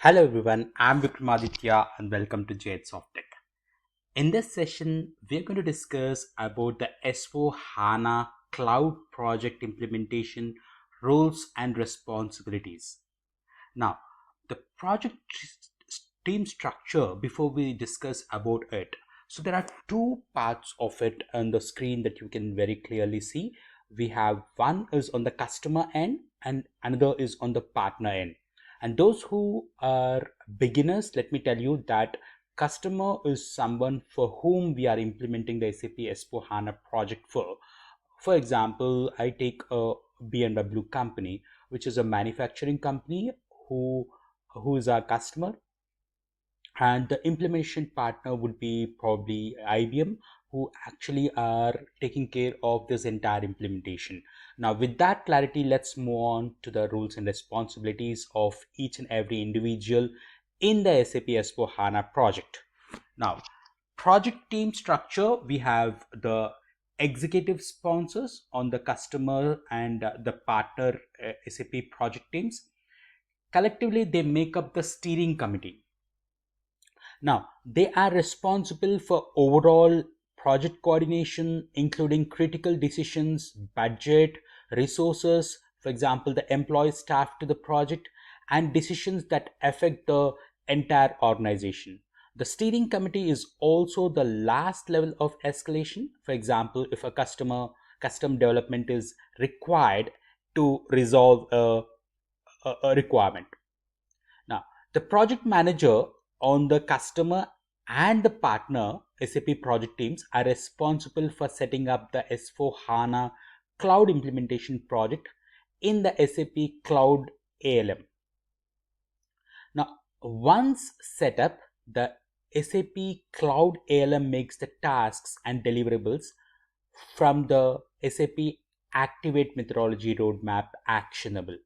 Hello everyone, I'm Vikramaditya and welcome to J SOFTECH. In this session, we're going to discuss about the S4HANA cloud project implementation roles and responsibilities. Now, the project team structure before we discuss about it. So there are two parts of it on the screen that you can very clearly see. We have one is on the customer end and another is on the partner end. And those who are beginners, let me tell you that customer is someone for whom we are implementing the SAP S4HANA project for. For example, I take a BMW company, which is a manufacturing company who is our customer, and the implementation partner would be probably IBM, who actually are taking care of this entire implementation. Now, with that clarity, let's move on to the roles and responsibilities of each and every individual in the SAP S4 HANA project. Now, project team structure, we have the executive sponsors on the customer and the partner SAP project teams. Collectively, they make up the steering committee. Now, they are responsible for overall project coordination, including critical decisions, budget, resources, for example, the employee staff to the project, and decisions that affect the entire organization. The steering committee is also the last level of escalation. For example, if a custom development is required to resolve a requirement. Now, the project manager on the customer and the partner SAP project teams are responsible for setting up the S4 HANA cloud implementation project in the SAP Cloud ALM. Now, once set up, the SAP Cloud ALM makes the tasks and deliverables from the SAP Activate Methodology Roadmap actionable,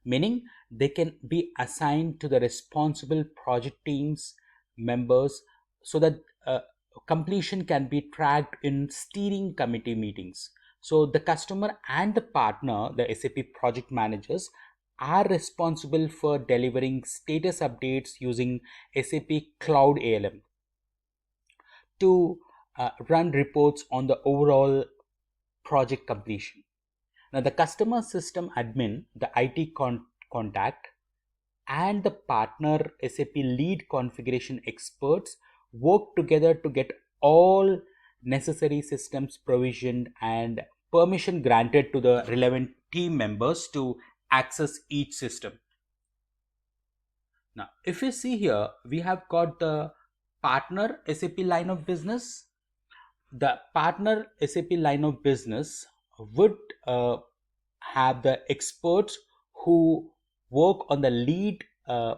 meaning they can be assigned to the responsible project teams members so that completion can be tracked in steering committee meetings. So the customer and the partner, the SAP project managers, are responsible for delivering status updates using SAP Cloud ALM to run reports on the overall project completion. Now, the customer system admin, the IT contact, and the partner SAP lead configuration experts work together to get all necessary systems provisioned and permission granted to the relevant team members to access each system. Now, if you see here, we have got the partner SAP line of business. The partner SAP line of business would have the experts who work on the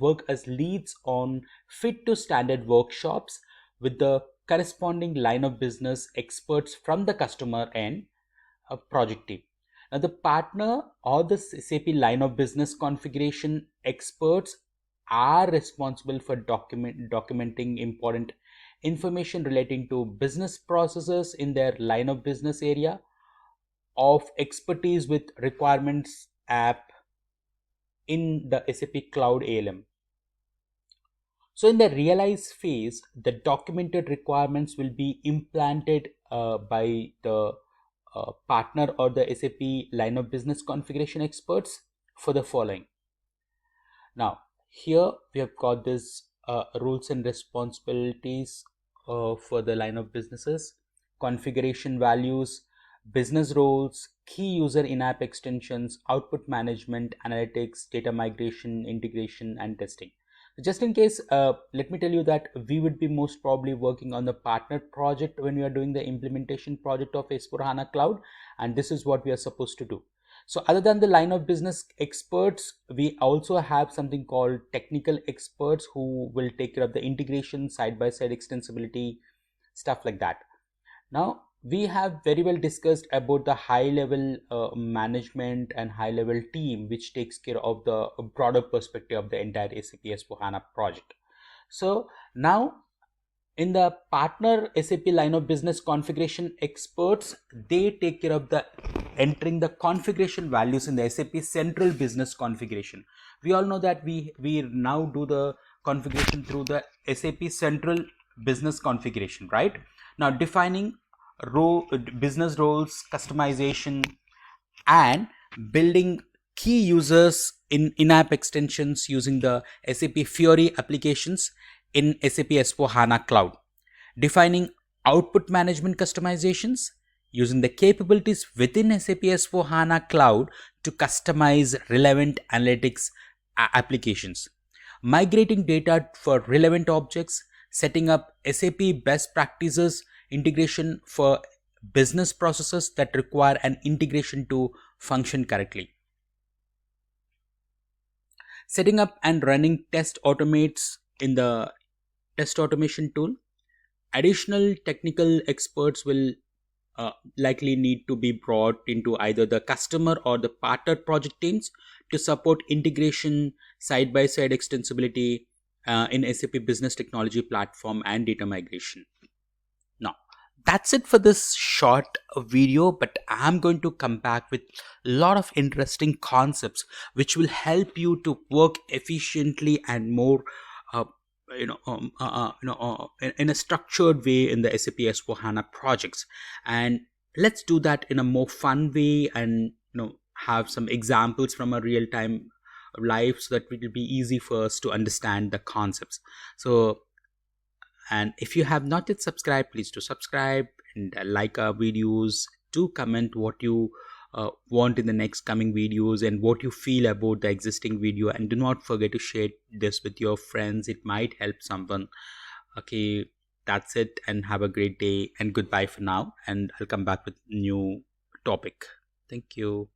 work as leads on fit to standard workshops with the corresponding line of business experts from the customer end project team. Now, the partner or the SAP line of business configuration experts are responsible for documenting important information relating to business processes in their line of business area of expertise with requirements app in the SAP Cloud ALM. So in the realize phase, the documented requirements will be implanted by the partner or the SAP line of business configuration experts for the following. Now, here we have got this rules and responsibilities for the line of businesses, configuration values, business roles, key user in-app extensions, output management, analytics, data migration, integration, and testing. Just in case, let me tell you that we would be most probably working on the partner project when we are doing the implementation project of S4HANA Cloud, and this is what we are supposed to do. So other than the line of business experts, we also have something called technical experts who will take care of the integration, side-by-side extensibility, stuff like that. Now, we have very well discussed about the high level management and high level team which takes care of the broader perspective of the entire SAP S4HANA project. So now in the partner SAP line of business configuration experts, they take care of the entering the configuration values in the SAP Central Business Configuration. We all know that we now do the configuration through the SAP Central Business Configuration, right? Now defining business roles, customization, and building key users in-app extensions using the SAP Fiori applications in SAP S4HANA Cloud. Defining output management customizations using the capabilities within SAP S4HANA Cloud to customize relevant analytics applications. Migrating data for relevant objects, setting up SAP best practices integration for business processes that require an integration to function correctly. Setting up and running test automates in the test automation tool. Additional technical experts will likely need to be brought into either the customer or the partner project teams to support integration, side by side extensibility in SAP Business Technology Platform and data migration. Now, that's it for this short video, but I'm going to come back with a lot of interesting concepts which will help you to work efficiently and more uh, in a structured way in the SAP S4HANA projects. And let's do that in a more fun way, and have some examples from a real time life so that it will be easy for us to understand the concepts. So, and if you have not yet subscribed, please do subscribe and like our videos. Do comment what you want in the next coming videos and what you feel about the existing video, and do not forget to share this with your friends. It might help someone. Okay, that's it, and have a great day, and goodbye for now, and I'll come back with new topic. Thank you.